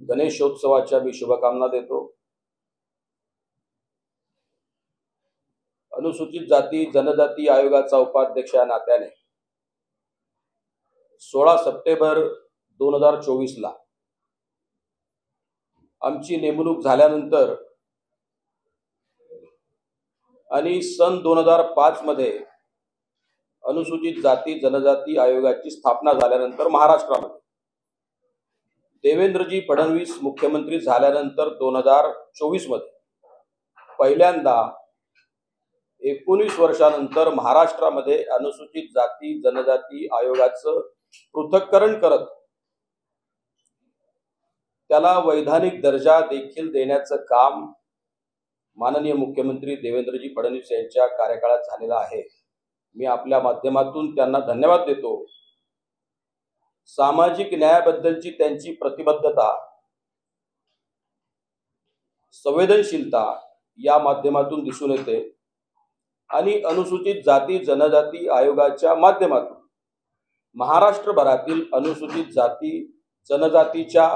गणेशोत्सवाच्या मी शुभकामना देतो। अनुसूचित जाती जनजाती आयोगाचा उपाध्यक्ष या नात्याने 16 सप्टेंबर 2024 ला आमची नेमणूक झाल्यानंतर आणि सन 2005 मध्ये अनुसूचित जाती जनजाती आयोगाची स्थापना झाल्यानंतर महाराष्ट्रामध्ये देवेंद्रजी फडणवीस मुख्यमंत्री झाल्यानंतर 2024 मध्ये पहिल्यांदा 19 वर्षानंतर महाराष्ट्रामध्ये अनुसूचित जाती जनजाती आयोगाचं पृथक्करण करत त्याला वैधानिक दर्जा देखील देण्याचं काम माननीय मुख्यमंत्री देवेंद्रजी फडणवीस यांच्या कार्यकाळात झालेलं आहे। मी आपल्या माध्यमातून त्यांना धन्यवाद देतो। सामाजिक न्यायाबद्दलची त्यांची प्रतिबद्धता, संवेदनशीलता या माध्यमातून दिसून येते आणि अनुसूचित जाती जनजाती आयोगाच्या माध्यमातून महाराष्ट्रभरातील अनुसूचित जाती जनजातीच्या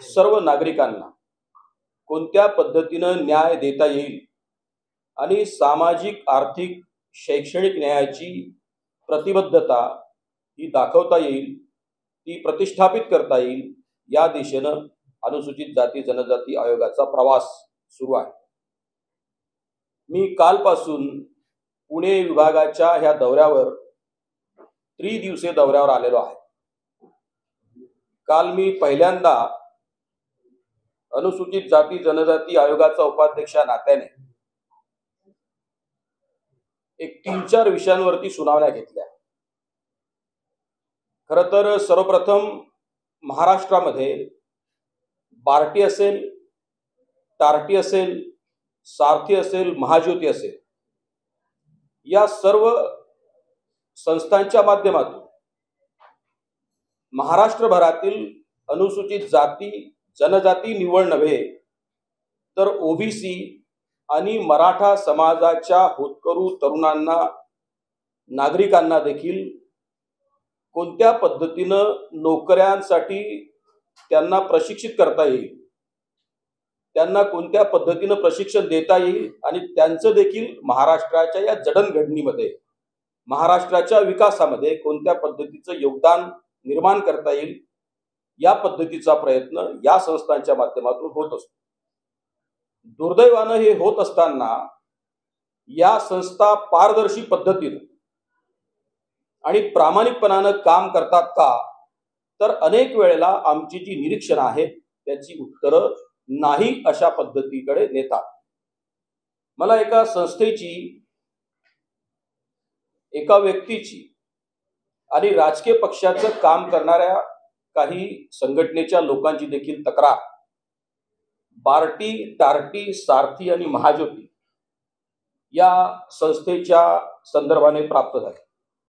सर्व नागरिकांना कोणत्या पद्धतीने न्याय देता येईल आणि सामाजिक आर्थिक शैक्षणिक न्यायाची प्रतिबद्धता ही दाखवता येईल, ती प्रतिष्ठापित करता येईल या दिशेनं अनुसूचित जाती जनजाती आयोगाचा प्रवास सुरू आहे। मी कालपासून पुणे विभागाच्या ह्या दौऱ्यावर त्रिदिवसीय दौऱ्यावर आलेलो आहे। काल मी पहिल्यांदा अनुसूचित जाती जनजाती आयोगाचा उपाध्यक्ष या नात्याने एक 3-4 विषयांवरती सुनावण्या घेतल्या। खरं तर सर्वप्रथम महाराष्ट्रामध्ये बार्टी असेल, टार्टी असेल, सारथी असेल, महाज्योती असेल या सर्व संस्थांच्या माध्यमातून महाराष्ट्रभरातील अनुसूचित जाती जनजाती निवड नव्हे तर ओबीसी आणि मराठा समाजाच्या होतकरू तरुणांना नागरिकांना देखील कोणत्या पद्धतीनं नोकऱ्यांसाठी त्यांना प्रशिक्षित करता येईल, त्यांना कोणत्या पद्धतीनं प्रशिक्षण देता येईल आणि त्यांचं देखील महाराष्ट्राच्या या जडणघडणीमध्ये महाराष्ट्राच्या विकासामध्ये कोणत्या पद्धतीचं योगदान निर्माण करता येईल या पद्धतीचा प्रयत्न या संस्थांच्या माध्यमातून होत असतो। दुर्दैवानं हे होत असताना या संस्था पारदर्शी पद्धतीने आणि प्रामाणिकपणानं काम करतात का, तर अनेक वेळेला आमची जी निरीक्षण आहे त्याची उत्तरं नाही अशा पद्धतीकडे नेतात। मला एका संस्थेची, एका व्यक्तीची आणि राजकीय पक्षाचं काम करणाऱ्या काही संघटनेच्या लोकांची देखील तक्रार बार्टी, टार्टी, सारथी आणि महाज्योती या संस्थेच्या संदर्भाने प्राप्त झाली।